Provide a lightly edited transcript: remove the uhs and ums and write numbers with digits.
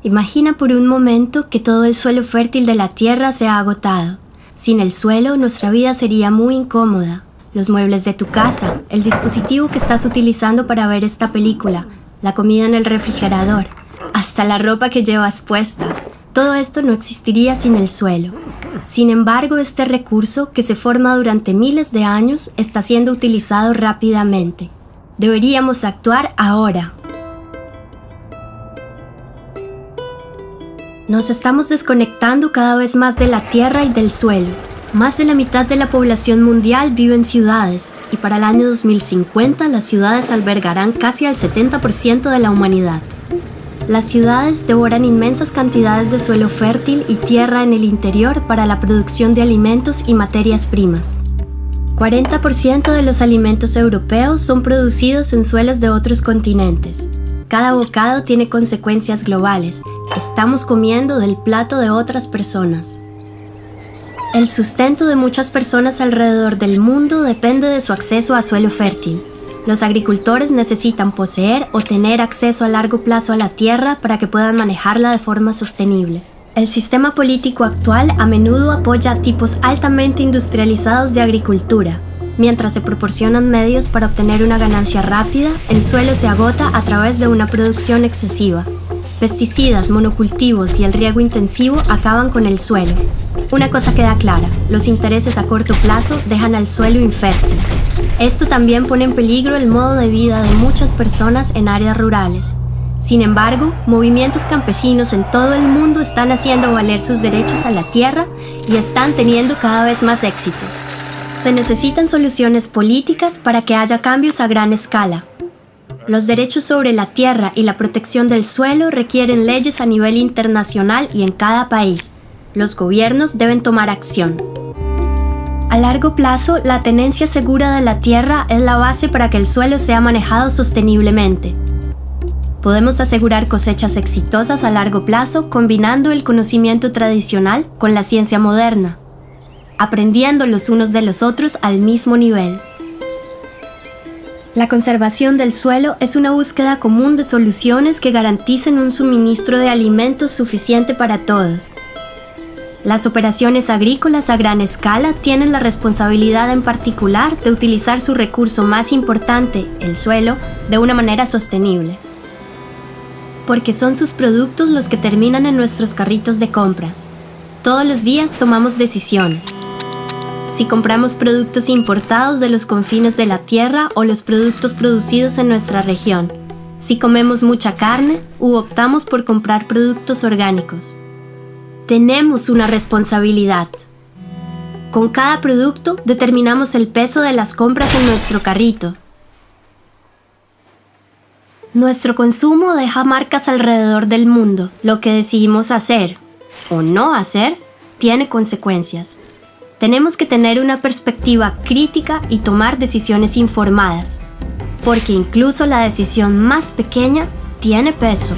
Imagina por un momento que todo el suelo fértil de la Tierra se ha agotado. Sin el suelo, nuestra vida sería muy incómoda. Los muebles de tu casa, el dispositivo que estás utilizando para ver esta película, la comida en el refrigerador, hasta la ropa que llevas puesta. Todo esto no existiría sin el suelo. Sin embargo, este recurso, que se forma durante miles de años, está siendo utilizado rápidamente. Deberíamos actuar ahora. Nos estamos desconectando cada vez más de la tierra y del suelo. Más de la mitad de la población mundial vive en ciudades, y para el año 2050 las ciudades albergarán casi al 70% de la humanidad. Las ciudades devoran inmensas cantidades de suelo fértil y tierra en el interior para la producción de alimentos y materias primas. 40% de los alimentos europeos son producidos en suelos de otros continentes. Cada bocado tiene consecuencias globales. Estamos comiendo del plato de otras personas. El sustento de muchas personas alrededor del mundo depende de su acceso a suelo fértil. Los agricultores necesitan poseer o tener acceso a largo plazo a la tierra para que puedan manejarla de forma sostenible. El sistema político actual a menudo apoya tipos altamente industrializados de agricultura. Mientras se proporcionan medios para obtener una ganancia rápida, el suelo se agota a través de una producción excesiva. Pesticidas, monocultivos y el riego intensivo acaban con el suelo. Una cosa queda clara, los intereses a corto plazo dejan al suelo infértil. Esto también pone en peligro el modo de vida de muchas personas en áreas rurales. Sin embargo, movimientos campesinos en todo el mundo están haciendo valer sus derechos a la tierra y están teniendo cada vez más éxito. Se necesitan soluciones políticas para que haya cambios a gran escala. Los derechos sobre la tierra y la protección del suelo requieren leyes a nivel internacional y en cada país. Los gobiernos deben tomar acción. A largo plazo, la tenencia segura de la tierra es la base para que el suelo sea manejado sosteniblemente. Podemos asegurar cosechas exitosas a largo plazo combinando el conocimiento tradicional con la ciencia moderna, aprendiendo los unos de los otros al mismo nivel. La conservación del suelo es una búsqueda común de soluciones que garanticen un suministro de alimentos suficiente para todos. Las operaciones agrícolas a gran escala tienen la responsabilidad en particular de utilizar su recurso más importante, el suelo, de una manera sostenible. Porque son sus productos los que terminan en nuestros carritos de compras. Todos los días tomamos decisiones. Si compramos productos importados de los confines de la tierra o los productos producidos en nuestra región. Si comemos mucha carne u optamos por comprar productos orgánicos. Tenemos una responsabilidad. Con cada producto determinamos el peso de las compras en nuestro carrito. Nuestro consumo deja marcas alrededor del mundo. Lo que decidimos hacer o no hacer tiene consecuencias. Tenemos que tener una perspectiva crítica y tomar decisiones informadas, porque incluso la decisión más pequeña tiene peso.